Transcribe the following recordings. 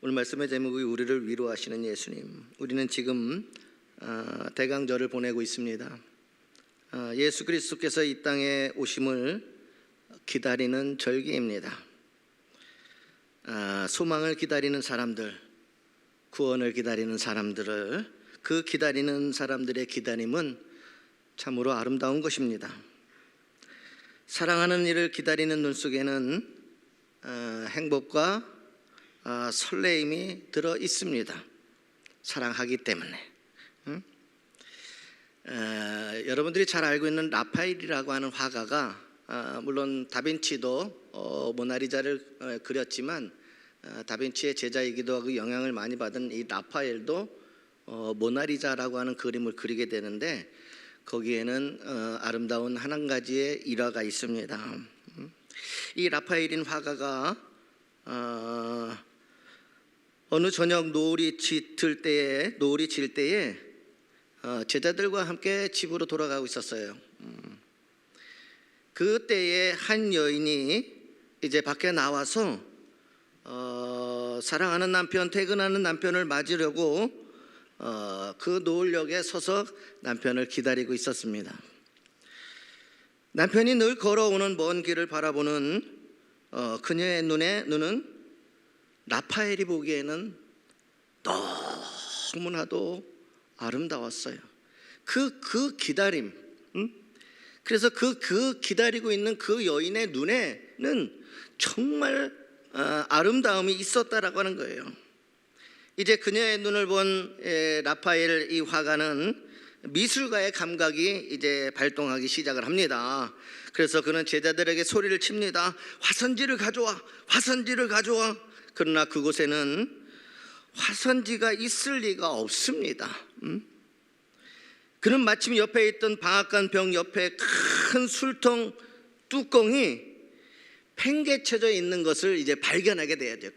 오늘 말씀의 제목이 우리를 위로하시는 예수님. 우리는 지금 대강절을 보내고 있습니다. 예수 그리스도께서 이 땅에 오심을 기다리는 절기입니다. 소망을 기다리는 사람들, 구원을 기다리는 사람들을, 그 기다리는 사람들의 기다림은 참으로 아름다운 것입니다. 사랑하는 이를 기다리는 눈 속에는 행복과 설레임이 들어 있습니다. 사랑하기 때문에. 여러분들이 잘 알고 있는 라파엘이라고 하는 화가가 물론 다빈치도 모나리자를 그렸지만 다빈치의 제자이기도 하고 영향을 많이 받은 이 라파엘도 모나리자라고 하는 그림을 그리게 되는데 거기에는 아름다운 한 가지의 일화가 있습니다. 이 라파엘인 화가가 어느 저녁 노을이 질 때에 제자들과 함께 집으로 돌아가고 있었어요. 그때에 한 여인이 이제 밖에 나와서 사랑하는 남편, 퇴근하는 남편을 맞으려고 그 노을역에 서서 남편을 기다리고 있었습니다. 남편이 늘 걸어오는 먼 길을 바라보는 그녀의 눈은 라파엘이 보기에는 너무나도 아름다웠어요. 그 기다림, 그래서 그 기다리고 있는 그 여인의 눈에는 정말 아름다움이 있었다라고 하는 거예요. 이제 그녀의 눈을 본 라파엘 이 화가는 미술가의 감각이 이제 발동하기 시작을 합니다. 그래서 그는 제자들에게 소리를 칩니다. 화선지를 가져와, 화선지를 가져와. 그러나 그곳에는 화선지가 있을 리가 없습니다. 그는 마침 옆에 있던 방앗간 벽 옆에 큰 술통 뚜껑이 팽개쳐져 있는 것을 이제 발견하게 돼야 돼요.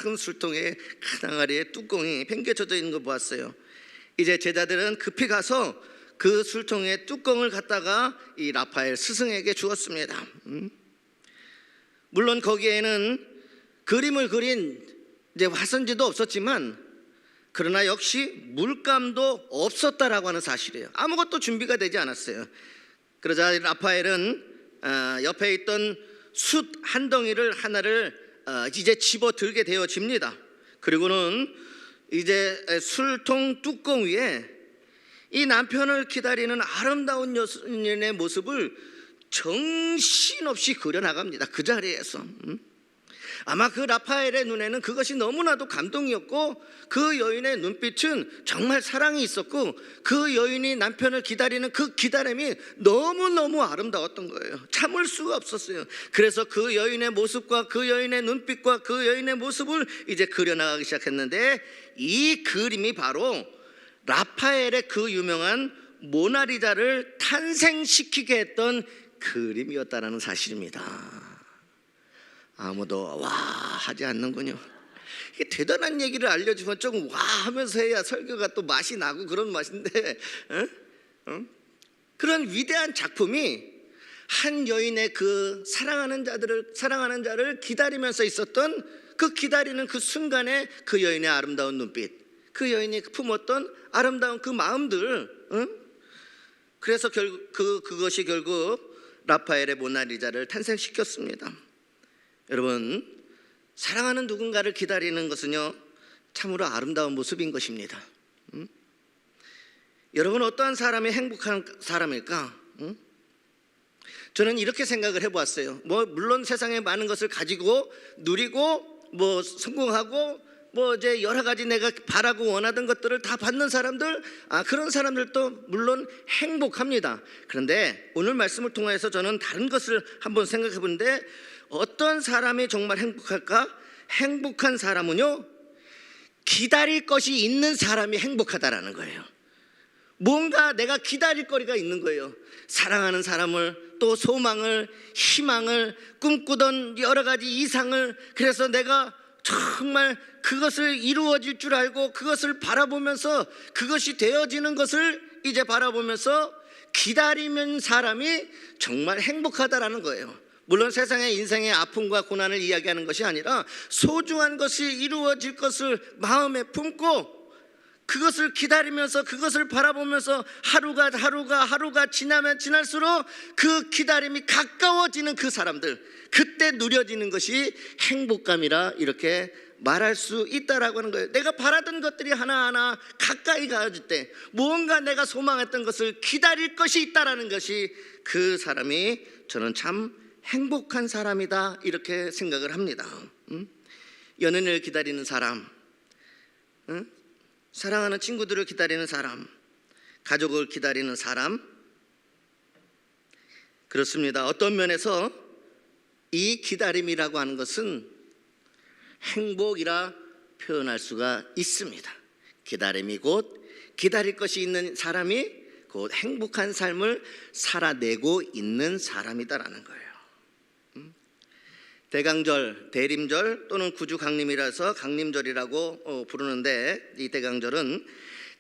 큰 술통에 큰 항아리에 뚜껑이 팽개쳐져 있는 걸 보았어요. 이제 제자들은 급히 가서 그 술통의 뚜껑을 갖다가 이 라파엘 스승에게 주었습니다. 물론 거기에는 그림을 그린 이제 화선지도 없었지만 그러나 역시 물감도 없었다라고 하는 사실이에요. 아무것도 준비가 되지 않았어요. 그러자 라파엘은 옆에 있던 숯 한 덩이를 하나를 이제 집어 들게 되어집니다. 그리고는 이제 술통 뚜껑 위에 이 남편을 기다리는 아름다운 여인의 모습을 정신없이 그려나갑니다. 그 자리에서. 아마 그 라파엘의 눈에는 그것이 너무나도 감동이었고 그 여인의 눈빛은 정말 사랑이 있었고 그 여인이 남편을 기다리는 그 기다림이 너무너무 아름다웠던 거예요. 참을 수가 없었어요. 그래서 그 여인의 모습과 그 여인의 눈빛과 그 여인의 모습을 이제 그려나가기 시작했는데 이 그림이 바로 라파엘의 그 유명한 모나리자를 탄생시키게 했던 그림이었다는 사실입니다. 아무도 와 하지 않는군요. 이게 대단한 얘기를 알려주면 조금 와 하면서 해야 설교가 또 맛이 나고 그런 맛인데 그런 위대한 작품이 한 여인의 그 사랑하는 자를 기다리면서 있었던 그 기다리는 그 순간에 그 여인의 아름다운 눈빛, 그 여인이 품었던 아름다운 그 마음들, 그래서 그것이 결국 라파엘의 모나리자를 탄생시켰습니다. 여러분, 사랑하는 누군가를 기다리는 것은요 참으로 아름다운 모습인 것입니다. 여러분, 어떠한 사람이 행복한 사람일까? 저는 이렇게 생각을 해보았어요. 물론 세상에 많은 것을 가지고 누리고 성공하고 이제 여러 가지 내가 바라고 원하던 것들을 다 받는 사람들, 그런 사람들도 물론 행복합니다. 그런데 오늘 말씀을 통해서 저는 다른 것을 한번 생각해 보는데 어떤 사람이 정말 행복할까? 행복한 사람은요 기다릴 것이 있는 사람이 행복하다라는 거예요. 뭔가 내가 기다릴 거리가 있는 거예요. 사랑하는 사람을, 또 소망을, 희망을, 꿈꾸던 여러 가지 이상을, 그래서 내가 정말 그것을 이루어질 줄 알고 그것을 바라보면서 그것이 되어지는 것을 이제 바라보면서 기다리는 사람이 정말 행복하다라는 거예요. 물론 세상의 인생의 아픔과 고난을 이야기하는 것이 아니라 소중한 것이 이루어질 것을 마음에 품고 그것을 기다리면서 그것을 바라보면서 하루가 지나면 지날수록 그 기다림이 가까워지는 그 사람들, 그때 누려지는 것이 행복감이라 이렇게 말할 수 있다라고 하는 거예요. 내가 바라던 것들이 하나하나 가까이 가질 때 무언가 내가 소망했던 것을 기다릴 것이 있다라는 것이 그 사람이 저는 참 행복한 사람이다 이렇게 생각을 합니다. 연인을 기다리는 사람, 사랑하는 친구들을 기다리는 사람, 가족을 기다리는 사람, 그렇습니다. 어떤 면에서 이 기다림이라고 하는 것은 행복이라 표현할 수가 있습니다. 기다림이 곧 기다릴 것이 있는 사람이 곧 행복한 삶을 살아내고 있는 사람이다라는 거예요. 대강절, 대림절 또는 구주강림이라서 강림절이라고 부르는데, 이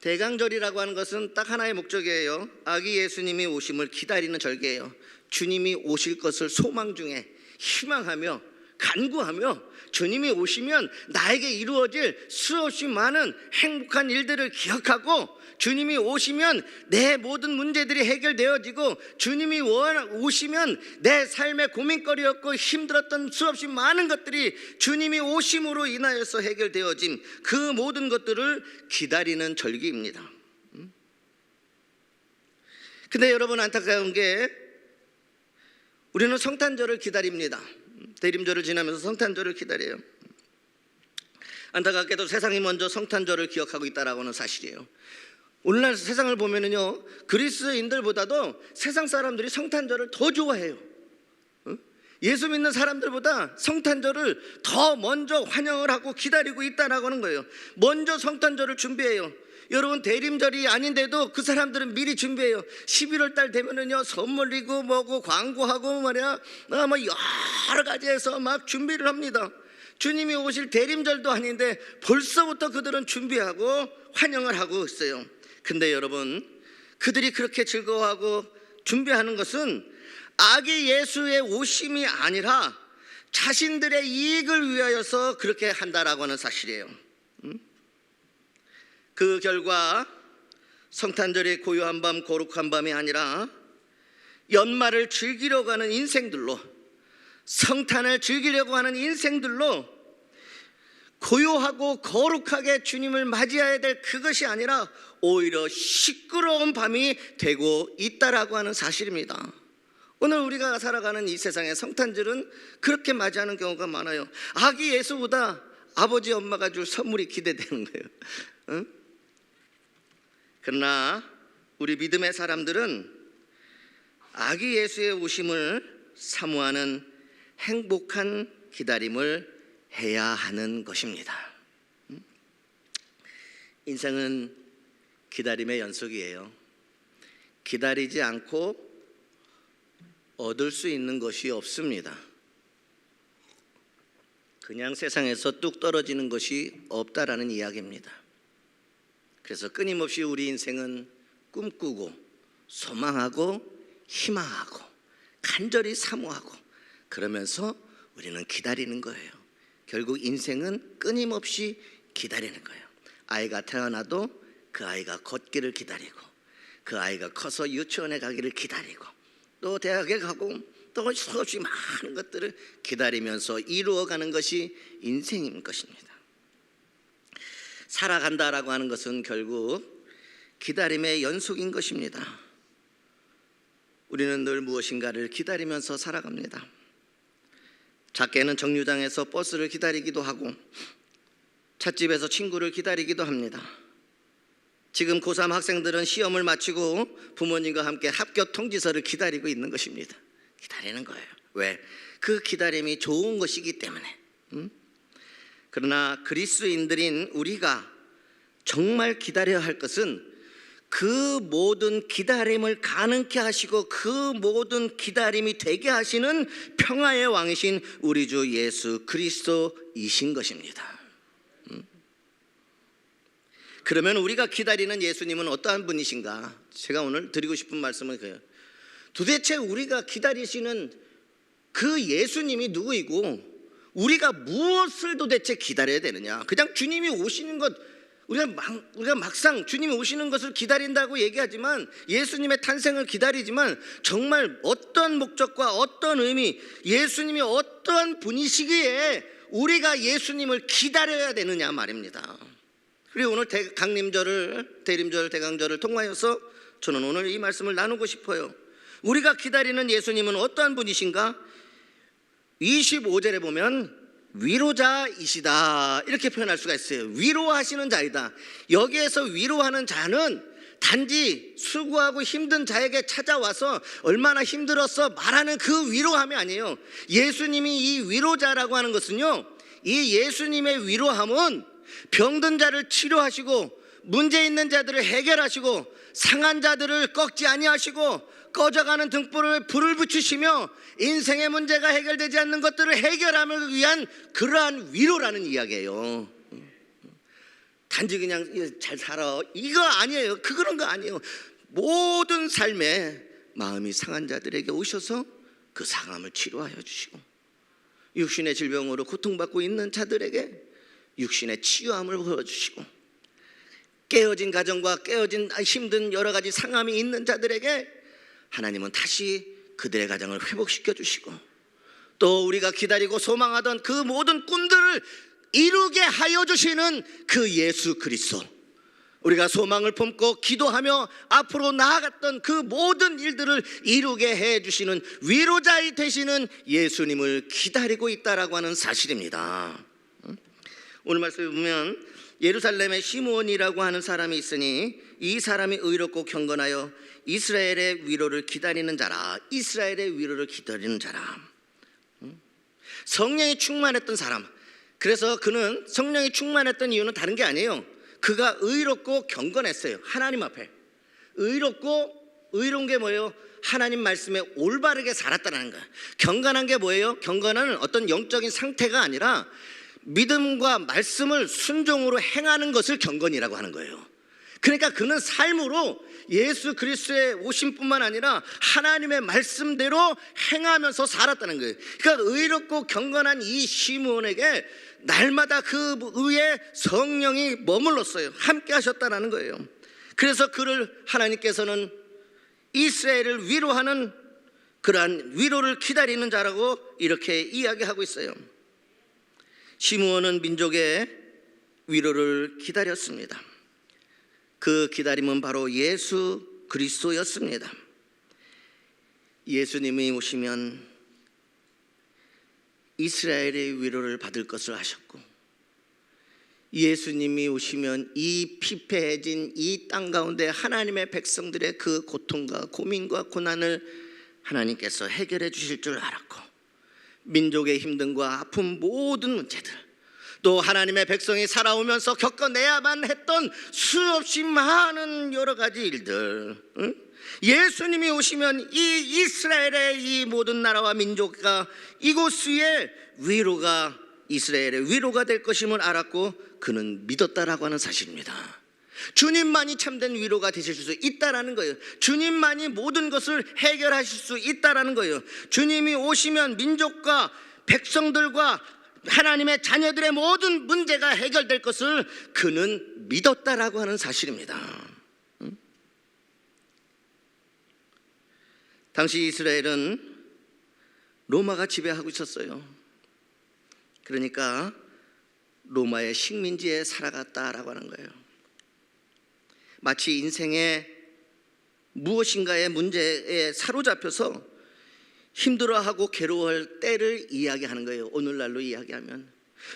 대강절이라고 하는 것은 딱 하나의 목적이에요. 아기 예수님이 오심을 기다리는 절기예요. 주님이 오실 것을 소망 중에 희망하며 간구하며 주님이 오시면 나에게 이루어질 수없이 많은 행복한 일들을 기억하고 주님이 오시면 내 모든 문제들이 해결되어지고 주님이 오시면 내 삶의 고민거리였고 힘들었던 수없이 많은 것들이 주님이 오심으로 인하여서 해결되어짐, 그 모든 것들을 기다리는 절기입니다. 근데 여러분, 안타까운 게 우리는 성탄절을 기다립니다. 대림절을 지나면서 성탄절을 기다려요. 안타깝게도 세상이 먼저 성탄절을 기억하고 있다라고 하는 사실이에요. 오늘날 세상을 보면은요, 그리스도인들보다도 세상 사람들이 성탄절을 더 좋아해요. 예수 믿는 사람들보다 성탄절을 더 먼저 환영을 하고 기다리고 있다라고 하는 거예요. 먼저 성탄절을 준비해요. 여러분, 대림절이 아닌데도 그 사람들은 미리 준비해요. 11월 달 되면은요, 선물이고 뭐고 광고하고 말이야, 뭐 여러 가지 해서 막 준비를 합니다. 주님이 오실 대림절도 아닌데 벌써부터 그들은 준비하고 환영을 하고 있어요. 근데 여러분, 그들이 그렇게 즐거워하고 준비하는 것은 아기 예수의 오심이 아니라 자신들의 이익을 위하여서 그렇게 한다라고 하는 사실이에요. 그 결과 성탄절이 고요한 밤, 거룩한 밤이 아니라 연말을 즐기려고 하는 인생들로, 성탄을 즐기려고 하는 인생들로 고요하고 거룩하게 주님을 맞이해야 될 그것이 아니라 오히려 시끄러운 밤이 되고 있다라고 하는 사실입니다. 오늘 우리가 살아가는 이 세상의 성탄절은 그렇게 맞이하는 경우가 많아요. 아기 예수보다 아버지 엄마가 줄 선물이 기대되는 거예요. 응? 그러나 우리 믿음의 사람들은 아기 예수의 오심을 사모하는 행복한 기다림을 해야 하는 것입니다. 인생은 기다림의 연속이에요. 기다리지 않고 얻을 수 있는 것이 없습니다. 그냥 세상에서 뚝 떨어지는 것이 없다라는 이야기입니다. 그래서 끊임없이 우리 인생은 꿈꾸고 소망하고 희망하고 간절히 사모하고 그러면서 우리는 기다리는 거예요. 결국 인생은 끊임없이 기다리는 거예요. 아이가 태어나도 그 아이가 걷기를 기다리고, 그 아이가 커서 유치원에 가기를 기다리고, 또 대학에 가고, 또 수없이 많은 것들을 기다리면서 이루어가는 것이 인생인 것입니다. 살아간다라고 하는 것은 결국 기다림의 연속인 것입니다. 우리는 늘 무엇인가를 기다리면서 살아갑니다. 작게는 정류장에서 버스를 기다리기도 하고, 찻집에서 친구를 기다리기도 합니다. 지금 고3 학생들은 시험을 마치고 부모님과 함께 합격 통지서를 기다리고 있는 것입니다. 기다리는 거예요. 왜? 그 기다림이 좋은 것이기 때문에. 그러나 그리스도인들인 우리가 정말 기다려야 할 것은 그 모든 기다림을 가능케 하시고 그 모든 기다림이 되게 하시는 평화의 왕이신 우리 주 예수 그리스도이신 것입니다. 그러면 우리가 기다리는 예수님은 어떠한 분이신가? 제가 오늘 드리고 싶은 말씀은 그예요. 도대체 우리가 기다리시는 그 예수님이 누구이고 우리가 무엇을 도대체 기다려야 되느냐. 그냥 주님이 오시는 것, 우리가 막상 주님이 오시는 것을 기다린다고 얘기하지만, 예수님의 탄생을 기다리지만, 정말 어떤 목적과 어떤 의미, 예수님이 어떠한 분이시기에 우리가 예수님을 기다려야 되느냐 말입니다. 그리고 오늘 대림절, 대강절을 통하여서 저는 오늘 이 말씀을 나누고 싶어요. 우리가 기다리는 예수님은 어떠한 분이신가? 25절에 보면 위로자이시다 이렇게 표현할 수가 있어요. 위로하시는 자이다. 여기에서 위로하는 자는 단지 수고하고 힘든 자에게 찾아와서 얼마나 힘들었어 말하는 그 위로함이 아니에요. 예수님이 이 위로자라고 하는 것은요, 이 예수님의 위로함은 병든 자를 치료하시고 문제 있는 자들을 해결하시고 상한 자들을 꺾지 아니하시고 꺼져가는 등불을 불을 붙이시며 인생의 문제가 해결되지 않는 것들을 해결함을 위한 그러한 위로라는 이야기예요. 단지 그냥 잘 살아 이거 아니에요. 그런 거 아니에요. 모든 삶에 마음이 상한 자들에게 오셔서 그 상함을 치료하여 주시고, 육신의 질병으로 고통받고 있는 자들에게 육신의 치유함을 보여주시고, 깨어진 가정과 깨어진 힘든 여러 가지 상함이 있는 자들에게 하나님은 다시 그들의 가정을 회복시켜 주시고, 또 우리가 기다리고 소망하던 그 모든 꿈들을 이루게 하여 주시는 그 예수 그리스도, 우리가 소망을 품고 기도하며 앞으로 나아갔던 그 모든 일들을 이루게 해 주시는 위로자이 되시는 예수님을 기다리고 있다라고 하는 사실입니다. 오늘 말씀에 보면 예루살렘에 시므온이라고 하는 사람이 있으니 이 사람이 의롭고 경건하여 이스라엘의 위로를 기다리는 자라. 이스라엘의 위로를 기다리는 자라. 성령이 충만했던 사람. 그래서 그는 성령이 충만했던 이유는 다른 게 아니에요. 그가 의롭고 경건했어요. 하나님 앞에 의로운 게 뭐예요? 하나님 말씀에 올바르게 살았다는 거예요. 경건한 게 뭐예요? 경건은 어떤 영적인 상태가 아니라 믿음과 말씀을 순종으로 행하는 것을 경건이라고 하는 거예요. 그러니까 그는 삶으로 예수 그리스도의 오심뿐만 아니라 하나님의 말씀대로 행하면서 살았다는 거예요. 그러니까 의롭고 경건한 이 시므온에게 날마다 그 위에 성령이 머물렀어요. 함께 하셨다는 거예요. 그래서 그를 하나님께서는 이스라엘을 위로하는 그러한 위로를 기다리는 자라고 이렇게 이야기하고 있어요. 시므온은 민족의 위로를 기다렸습니다. 그 기다림은 바로 예수 그리스도였습니다. 예수님이 오시면 이스라엘의 위로를 받을 것을 아셨고, 예수님이 오시면 이 피폐해진 이 땅 가운데 하나님의 백성들의 그 고통과 고민과 고난을 하나님께서 해결해 주실 줄 알았고, 민족의 힘듦과 아픈 모든 문제들, 또 하나님의 백성이 살아오면서 겪어내야만 했던 수없이 많은 여러 가지 일들, 예수님이 오시면 이 이스라엘의 이 모든 나라와 민족과 이곳 위에 위로가, 이스라엘의 위로가 될 것임을 알았고 그는 믿었다라고 하는 사실입니다. 주님만이 참된 위로가 되실 수 있다라는 거예요. 주님만이 모든 것을 해결하실 수 있다라는 거예요. 주님이 오시면 민족과 백성들과 하나님의 자녀들의 모든 문제가 해결될 것을 그는 믿었다라고 하는 사실입니다. 당시 이스라엘은 로마가 지배하고 있었어요. 그러니까 로마의 식민지에 살아갔다라고 하는 거예요. 마치 인생의 무엇인가의 문제에 사로잡혀서 힘들어하고 괴로워할 때를 이야기하는 거예요. 오늘날로 이야기하면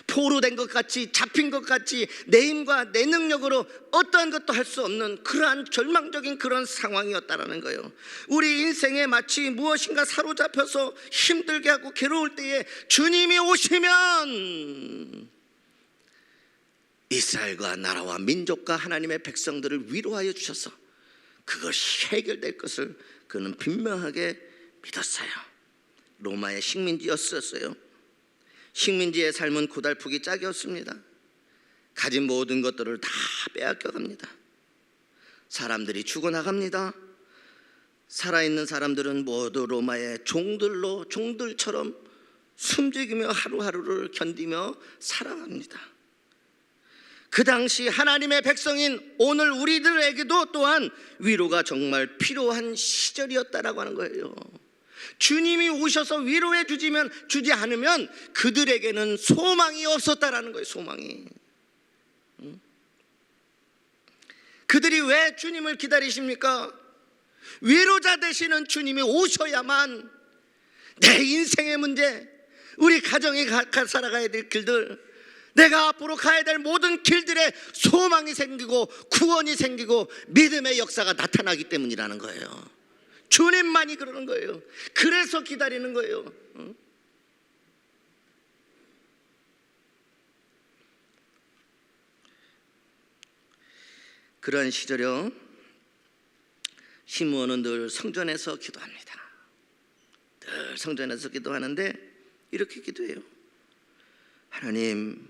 포로된 것 같이, 잡힌 것 같이, 내 힘과 내 능력으로 어떠한 것도 할 수 없는 그러한 절망적인 그런 상황이었다라는 거예요. 우리 인생에 마치 무엇인가 사로잡혀서 힘들게 하고 괴로울 때에 주님이 오시면 이스라엘과 나라와 민족과 하나님의 백성들을 위로하여 주셔서 그것이 해결될 것을 그는 분명하게 믿었어요. 로마의 식민지였었어요. 식민지의 삶은 고달프기 짝이었습니다. 가진 모든 것들을 다 빼앗겨 갑니다. 사람들이 죽어나갑니다. 살아있는 사람들은 모두 로마의 종들처럼 숨죽이며 하루하루를 견디며 살아갑니다. 그 당시 하나님의 백성인 오늘 우리들에게도 또한 위로가 정말 필요한 시절이었다라고 하는 거예요. 주님이 오셔서 위로해 주지 않으면 그들에게는 소망이 없었다라는 거예요. 소망이. 그들이 왜 주님을 기다리십니까? 위로자 되시는 주님이 오셔야만 내 인생의 문제, 우리 가정이 살아가야 될 길들, 내가 앞으로 가야 될 모든 길들에 소망이 생기고 구원이 생기고 믿음의 역사가 나타나기 때문이라는 거예요. 주님만이 그러는 거예요. 그래서 기다리는 거예요. 그러한 시절에 시므온은 늘 성전에서 기도합니다. 늘 성전에서 기도하는데 이렇게 기도해요. 하나님,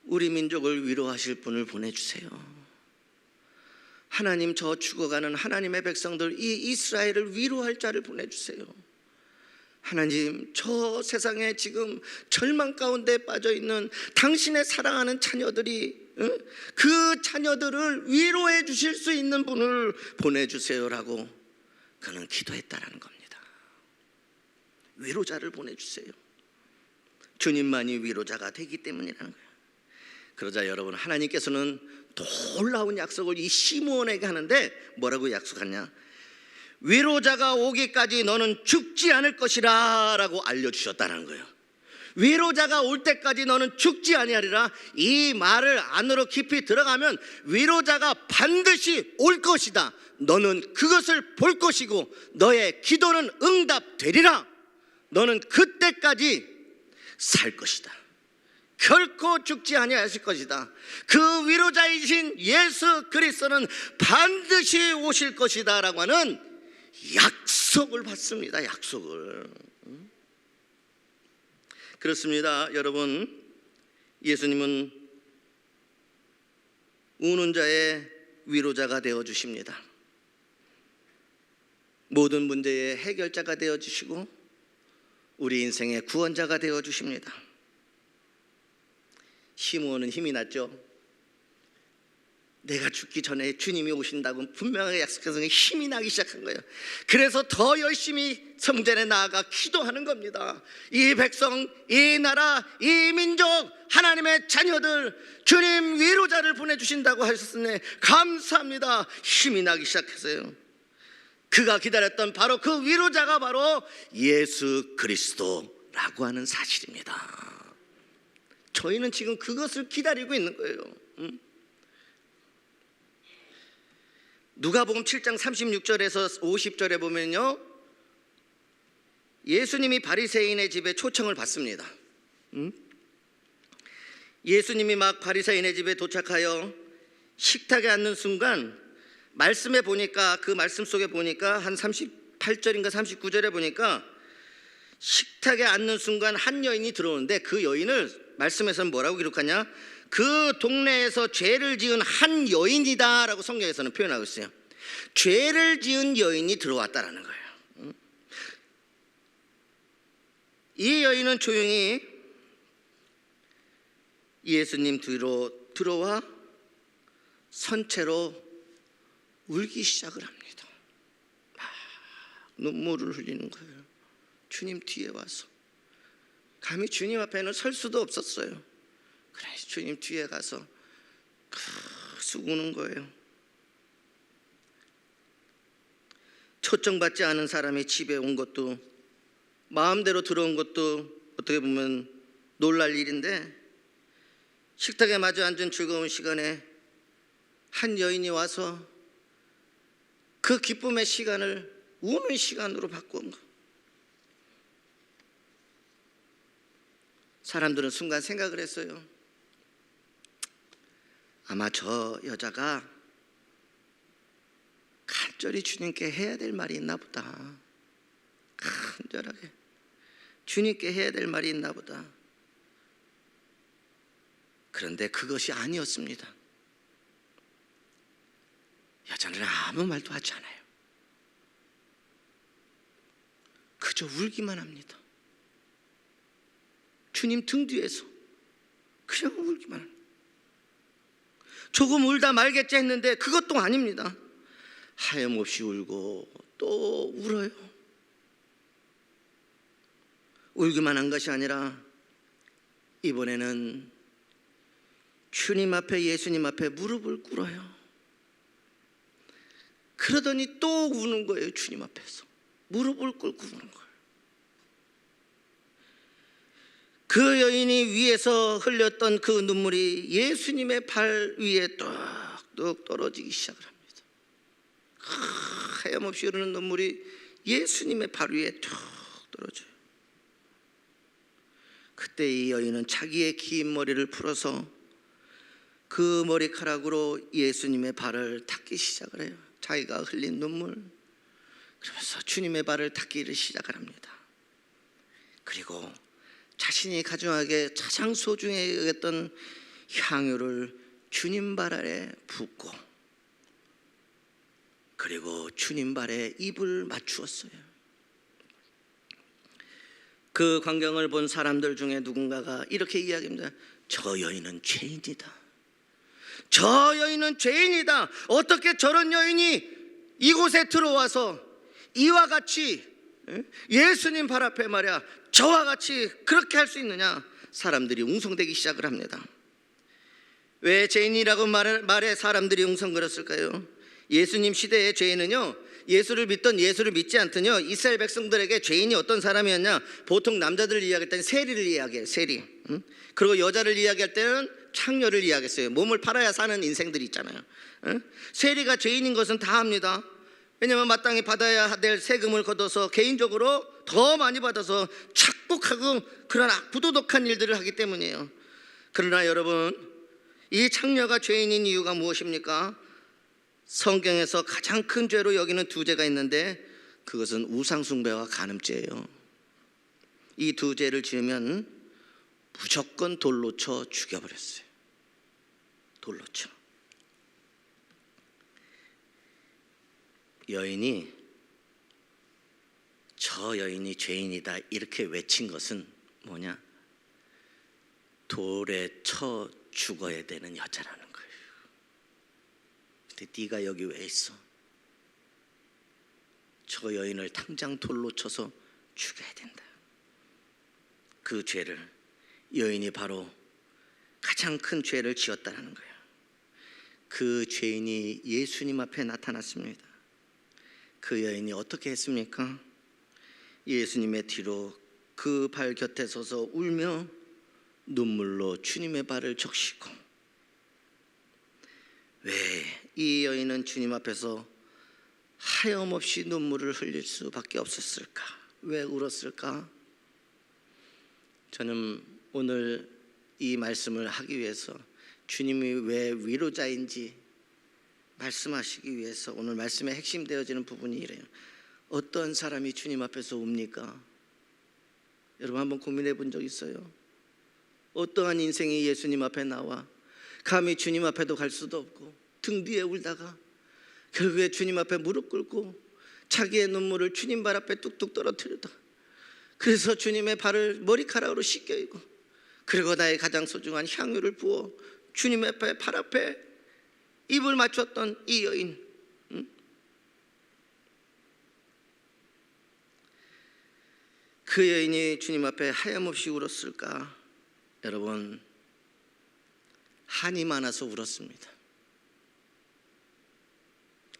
우리 민족을 위로하실 분을 보내주세요. 하나님, 저 죽어가는 하나님의 백성들, 이 이스라엘을 위로할 자를 보내주세요. 하나님, 저 세상에 지금 절망 가운데 빠져있는 당신의 사랑하는 자녀들이, 그 자녀들을 위로해 주실 수 있는 분을 보내주세요라고 그는 기도했다라는 겁니다. 위로자를 보내주세요. 주님만이 위로자가 되기 때문이라는 거예요. 그러자 여러분, 하나님께서는 놀라운 약속을 이 시므온에게 하는데 뭐라고 약속하냐? 위로자가 오기까지 너는 죽지 않을 것이라 라고 알려주셨다는 거예요. 위로자가 올 때까지 너는 죽지 아니하리라. 이 말을 안으로 깊이 들어가면 위로자가 반드시 올 것이다. 너는 그것을 볼 것이고 너의 기도는 응답되리라. 너는 그때까지 살 것이다. 결코 죽지 아니하실 것이다. 그 위로자이신 예수 그리스도는 반드시 오실 것이다 라고 하는 약속을 받습니다. 약속을. 그렇습니다. 여러분, 예수님은 우는 자의 위로자가 되어주십니다. 모든 문제의 해결자가 되어주시고 우리 인생의 구원자가 되어주십니다. 시므온은 힘이 났죠. 내가 죽기 전에 주님이 오신다고 분명하게 약속해서 힘이 나기 시작한 거예요. 그래서 더 열심히 성전에 나아가 기도하는 겁니다. 이 백성, 이 나라, 이 민족, 하나님의 자녀들, 주님 위로자를 보내주신다고 하셨으니 감사합니다. 힘이 나기 시작했어요. 그가 기다렸던 바로 그 위로자가 바로 예수 그리스도라고 하는 사실입니다. 저희는 지금 그것을 기다리고 있는 거예요. 누가복음 7장 36절에서 50절에 보면요, 예수님이 바리새인의 집에 초청을 받습니다. 예수님이 막 바리새인의 집에 도착하여 식탁에 앉는 순간 말씀에 보니까, 그 말씀 속에 보니까 한 38절인가 39절에 보니까 식탁에 앉는 순간 한 여인이 들어오는데, 그 여인을 말씀에서는 뭐라고 기록하냐? 그 동네에서 죄를 지은 한 여인이다 라고 성경에서는 표현하고 있어요. 죄를 지은 여인이 들어왔다라는 거예요. 이 여인은 조용히 예수님 뒤로 들어와 선체로 울기 시작을 합니다. 막 눈물을 흘리는 거예요. 주님 뒤에 와서. 감히 주님 앞에는 설 수도 없었어요. 그래서 주님 뒤에 가서 계속 우는 거예요. 초청받지 않은 사람이 집에 온 것도, 마음대로 들어온 것도 어떻게 보면 놀랄 일인데, 식탁에 마주 앉은 즐거운 시간에 한 여인이 와서 그 기쁨의 시간을 우는 시간으로 바꾼 거. 사람들은 순간 생각을 했어요. 아마 저 여자가 간절히 주님께 해야 될 말이 있나 보다. 간절하게 주님께 해야 될 말이 있나 보다. 그런데 그것이 아니었습니다. 여자는 아무 말도 하지 않아요. 그저 울기만 합니다. 주님 등 뒤에서 그냥 울기만 합니다. 조금 울다 말겠지 했는데 그것도 아닙니다. 하염없이 울고 또 울어요. 울기만 한 것이 아니라 이번에는 주님 앞에, 예수님 앞에 무릎을 꿇어요. 그러더니 또 우는 거예요. 주님 앞에서 무릎을 꿇고 우는 거예요. 그 여인이 위에서 흘렸던 그 눈물이 예수님의 발 위에 뚝뚝 떨어지기 시작을 합니다. 하염없이 흐르는 눈물이 예수님의 발 위에 뚝 떨어져요. 그때 이 여인은 자기의 긴 머리를 풀어서 그 머리카락으로 예수님의 발을 닦기 시작을 해요. 자기가 흘린 눈물, 그러면서 주님의 발을 닦기를 시작을 합니다. 그리고 자신이 가정하게 가장 소중히 여겼던 향유를 주님 발 아래 붓고, 그리고 주님 발에 입을 맞추었어요. 그 광경을 본 사람들 중에 누군가가 이렇게 이야기합니다. 저 여인은 죄인이다. 저 여인은 죄인이다. 어떻게 저런 여인이 이곳에 들어와서 이와 같이 예수님 발 앞에 말이야 저와 같이 그렇게 할 수 있느냐. 사람들이 웅성대기 시작을 합니다. 왜 죄인이라고 말해 사람들이 웅성거렸을까요? 예수님 시대의 죄인은요, 예수를 믿던 예수를 믿지 않던요, 이스라엘 백성들에게 죄인이 어떤 사람이었냐, 보통 남자들을 이야기할 때는 세리를 이야기해요. 세리. 그리고 여자를 이야기할 때는 창녀를 이야기했어요. 몸을 팔아야 사는 인생들이 있잖아요. 세리가 죄인인 것은 다 압니다. 왜냐하면 마땅히 받아야 될 세금을 걷어서 개인적으로 더 많이 받아서 착복하고 그런 부도덕한 일들을 하기 때문이에요. 그러나 여러분, 이 창녀가 죄인인 이유가 무엇입니까? 성경에서 가장 큰 죄로 여기는 두 죄가 있는데 그것은 우상숭배와 간음죄예요. 이 두 죄를 지으면 무조건 돌로 쳐 죽여버렸어요. 돌로 쳐. 여인이 저 여인이 죄인이다 이렇게 외친 것은 뭐냐? 돌에 쳐 죽어야 되는 여자라는 거예요. 근데 네가 여기 왜 있어? 저 여인을 당장 돌로 쳐서 죽여야 된다. 그 죄를, 여인이 바로 가장 큰 죄를 지었다는 거예요. 그 죄인이 예수님 앞에 나타났습니다. 그 여인이 어떻게 했습니까? 예수님의 뒤로 그 발 곁에 서서 울며 눈물로 주님의 발을 적시고. 왜 이 여인은 주님 앞에서 하염없이 눈물을 흘릴 수밖에 없었을까? 왜 울었을까? 저는 오늘 이 말씀을 하기 위해서, 주님이 왜 위로자인지 말씀하시기 위해서 오늘 말씀의 핵심 되어지는 부분이 이래요. 어떤 사람이 주님 앞에서 웁니까? 여러분 한번 고민해 본 적 있어요? 어떠한 인생이 예수님 앞에 나와 감히 주님 앞에도 갈 수도 없고 등 뒤에 울다가 결국에 주님 앞에 무릎 꿇고 자기의 눈물을 주님 발 앞에 뚝뚝 떨어뜨리다, 그래서 주님의 발을 머리카락으로 씻겨이고, 그리고 나의 가장 소중한 향유를 부어 주님의 발 앞에 입을 맞췄던 이 여인, 그 여인이 주님 앞에 하염없이 울었을까? 여러분, 한이 많아서 울었습니다.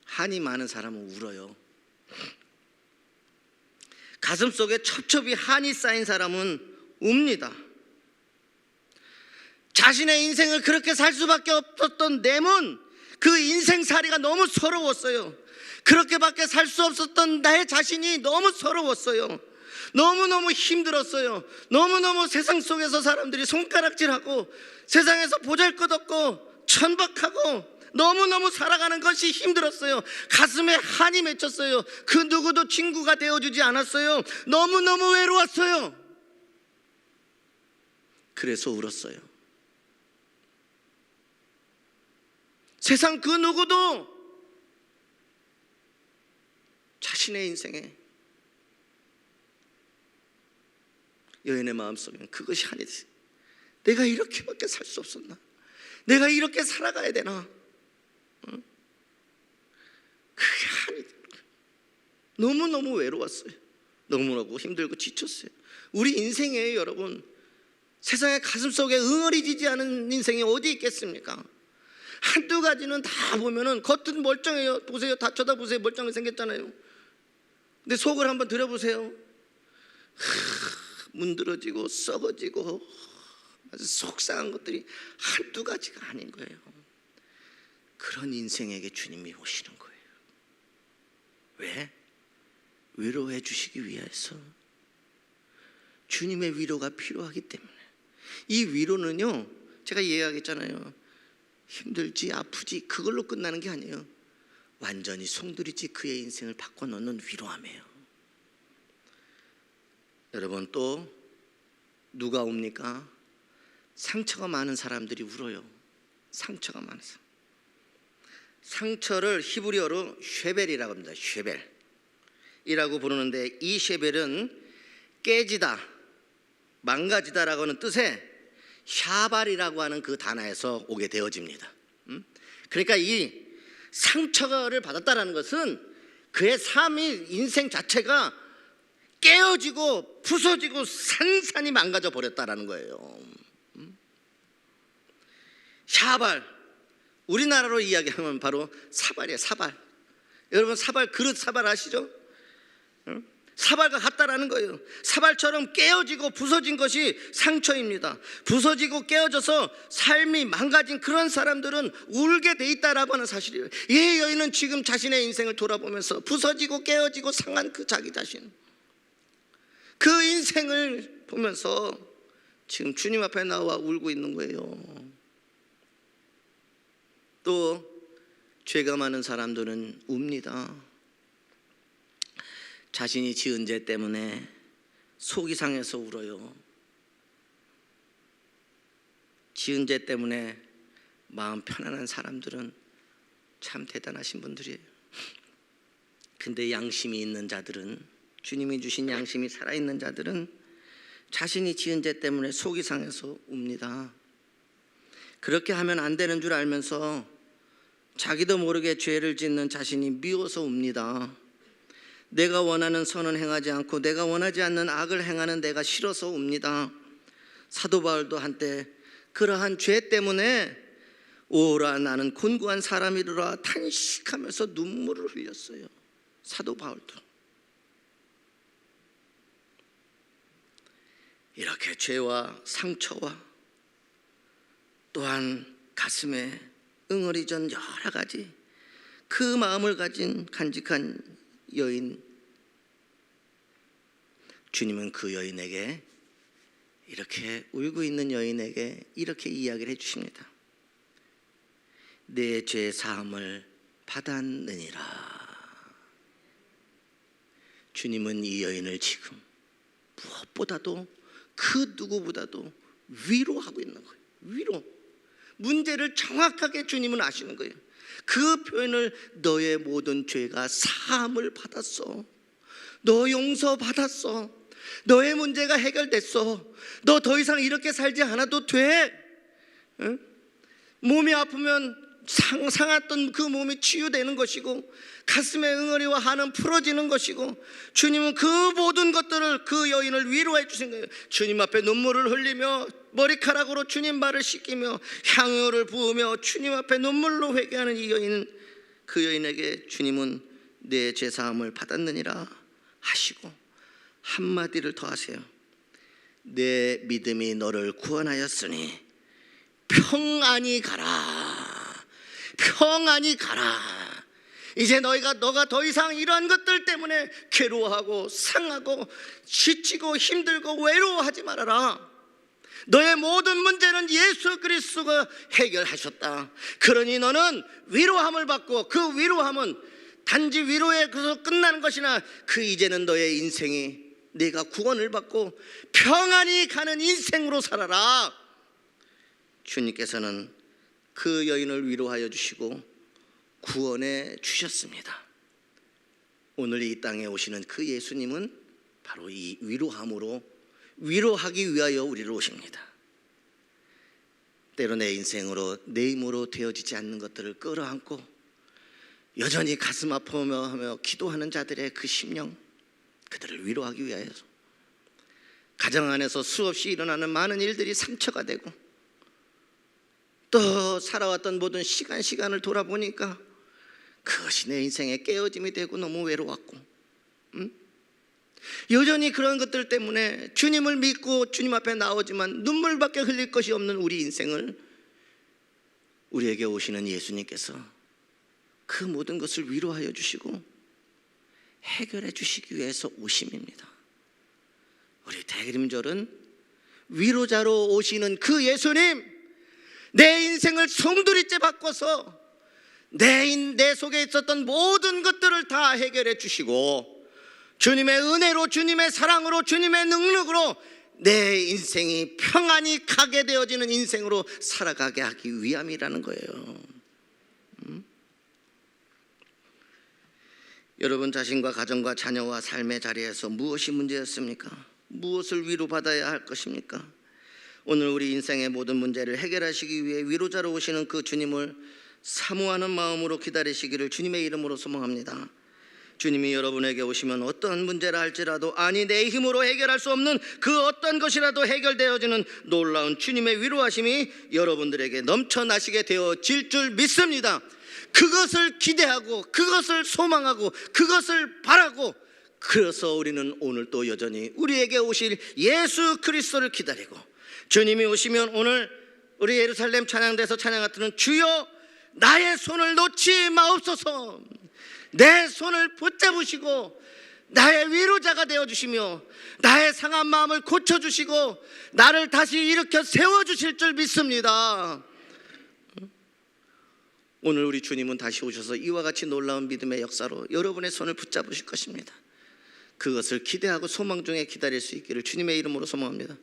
한이 많은 사람은 울어요. 가슴속에 첩첩이 한이 쌓인 사람은 웁니다. 자신의 인생을 그렇게 살 수밖에 없었던 내몬, 그 인생살이가 너무 서러웠어요. 그렇게밖에 살 수 없었던 나의 자신이 너무 서러웠어요. 너무너무 힘들었어요. 너무너무 세상 속에서 사람들이 손가락질하고 세상에서 보잘것없고 천박하고 너무너무 살아가는 것이 힘들었어요. 가슴에 한이 맺혔어요. 그 누구도 친구가 되어주지 않았어요. 너무너무 외로웠어요. 그래서 울었어요. 세상 그 누구도 자신의 인생에 여인의 마음속에는 그것이 한이 됐어요. 내가 이렇게밖에 살 수 없었나? 내가 이렇게 살아가야 되나? 그게 한이 됐어요. 너무너무 외로웠어요. 너무너무 힘들고 지쳤어요. 우리 인생이에요, 여러분. 세상의 가슴속에 응어리지지 않은 인생이 어디 있겠습니까? 한두 가지는 다 보면은 겉은 멀쩡해요. 보세요, 다 쳐다보세요. 멀쩡하게 생겼잖아요. 근데 속을 한번 들여보세요. 문드러지고 썩어지고 아주 속상한 것들이 한두 가지가 아닌 거예요. 그런 인생에게 주님이 오시는 거예요. 왜? 위로해 주시기 위해서. 주님의 위로가 필요하기 때문에. 이 위로는요, 제가 이야기했잖아요. 힘들지 아프지 그걸로 끝나는 게 아니에요. 완전히 송두리째 그의 인생을 바꿔놓는 위로함이에요. 여러분, 또 누가 옵니까? 상처가 많은 사람들이 울어요. 상처가 많은 사람. 상처를 히브리어로 쉐벨이라고 합니다. 쉐벨이라고 부르는데, 이 쉐벨은 깨지다, 망가지다라고 하는 뜻의 샤발이라고 하는 그 단어에서 오게 되어집니다. 그러니까 이 상처를 받았다라는 것은 그의 삶의 인생 자체가 깨어지고 부서지고 산산이 망가져 버렸다라는 거예요. 샤발, 우리나라로 이야기하면 바로 사발이에요. 사발. 여러분, 사발, 그릇 사발 아시죠? 사발과 같다라는 거예요. 사발처럼 깨어지고 부서진 것이 상처입니다. 부서지고 깨어져서 삶이 망가진 그런 사람들은 울게 돼 있다라고 하는 사실이에요. 이 여인은 지금 자신의 인생을 돌아보면서 부서지고 깨어지고 상한 그 자기 자신, 그 인생을 보면서 지금 주님 앞에 나와 울고 있는 거예요. 또 죄가 많은 사람들은 웁니다. 자신이 지은 죄 때문에 속이 상해서 울어요. 지은 죄 때문에 마음 편안한 사람들은 참 대단하신 분들이에요. 근데 양심이 있는 자들은, 주님이 주신 양심이 살아있는 자들은 자신이 지은 죄 때문에 속이 상해서 웁니다. 그렇게 하면 안 되는 줄 알면서 자기도 모르게 죄를 짓는 자신이 미워서 웁니다. 내가 원하는 선은 행하지 않고 내가 원하지 않는 악을 행하는 내가 싫어서 웁니다. 사도 바울도 한때 그러한 죄 때문에 오라 나는 곤고한 사람이로라 탄식하면서 눈물을 흘렸어요. 사도 바울도. 이렇게 죄와 상처와 또한 가슴에 응어리전 여러 가지 그 마음을 가진 간직한 여인, 주님은 그 여인에게, 이렇게 울고 있는 여인에게 이렇게 이야기를 해주십니다. 내 죄 사함을 받았느니라. 주님은 이 여인을 지금 무엇보다도 그 누구보다도 위로하고 있는 거예요. 위로. 문제를 정확하게 주님은 아시는 거예요. 그 표현을, 너의 모든 죄가 사함을 받았어. 너 용서받았어. 너의 문제가 해결됐어. 너 더 이상 이렇게 살지 않아도 돼. 응? 몸이 아프면 상했던 그 몸이 치유되는 것이고, 가슴의 응어리와 한은 풀어지는 것이고, 주님은 그 모든 것들을, 그 여인을 위로해 주신 거예요. 주님 앞에 눈물을 흘리며 머리카락으로 주님 발을 씻기며 향유를 부으며 주님 앞에 눈물로 회개하는 이 여인, 그 여인에게 주님은 내 죄사함을 받았느니라 하시고 한마디를 더 하세요. 내 믿음이 너를 구원하였으니 평안히 가라. 평안히 가라. 이제 너가 더 이상 이러한 것들 때문에 괴로워하고 상하고 지치고 힘들고 외로워하지 말아라. 너의 모든 문제는 예수 그리스도가 해결하셨다. 그러니 너는 위로함을 받고, 그 위로함은 단지 위로에서 끝나는 것이나 그 이제는 너의 인생이 네가 구원을 받고 평안히 가는 인생으로 살아라. 주님께서는 그 여인을 위로하여 주시고 구원해 주셨습니다. 오늘 이 땅에 오시는 그 예수님은 바로 이 위로함으로 위로하기 위하여 우리를 오십니다. 때로 내 인생으로 내 힘으로 되어지지 않는 것들을 끌어안고 여전히 가슴 아파하며 기도하는 자들의 그 심령, 그들을 위로하기 위하여 가정 안에서 수없이 일어나는 많은 일들이 상처가 되고 또 살아왔던 모든 시간을 돌아보니까 그것이 내 인생의 깨어짐이 되고 너무 외로웠고 여전히 그런 것들 때문에 주님을 믿고 주님 앞에 나오지만 눈물밖에 흘릴 것이 없는 우리 인생을 우리에게 오시는 예수님께서 그 모든 것을 위로하여 주시고 해결해 주시기 위해서 오심입니다. 우리 대림절은 위로자로 오시는 그 예수님, 내 인생을 송두리째 바꿔서 내 속에 있었던 모든 것들을 다 해결해 주시고 주님의 은혜로, 주님의 사랑으로, 주님의 능력으로 내 인생이 평안히 가게 되어지는 인생으로 살아가게 하기 위함이라는 거예요. 여러분 자신과 가정과 자녀와 삶의 자리에서 무엇이 문제였습니까? 무엇을 위로받아야 할 것입니까? 오늘 우리 인생의 모든 문제를 해결하시기 위해 위로자로 오시는 그 주님을 사모하는 마음으로 기다리시기를 주님의 이름으로 소망합니다. 주님이 여러분에게 오시면 어떤 문제라 할지라도, 아니 내 힘으로 해결할 수 없는 그 어떤 것이라도 해결되어지는 놀라운 주님의 위로하심이 여러분들에게 넘쳐나시게 되어질 줄 믿습니다. 그것을 기대하고 그것을 소망하고 그것을 바라고, 그래서 우리는 오늘 또 여전히 우리에게 오실 예수 그리스도를 기다리고, 주님이 오시면 오늘 우리 예루살렘 찬양대에서 찬양하는 주여 나의 손을 놓지 마옵소서, 내 손을 붙잡으시고 나의 위로자가 되어주시며 나의 상한 마음을 고쳐주시고 나를 다시 일으켜 세워주실 줄 믿습니다. 오늘 우리 주님은 다시 오셔서 이와 같이 놀라운 믿음의 역사로 여러분의 손을 붙잡으실 것입니다. 그것을 기대하고 소망 중에 기다릴 수 있기를 주님의 이름으로 소망합니다.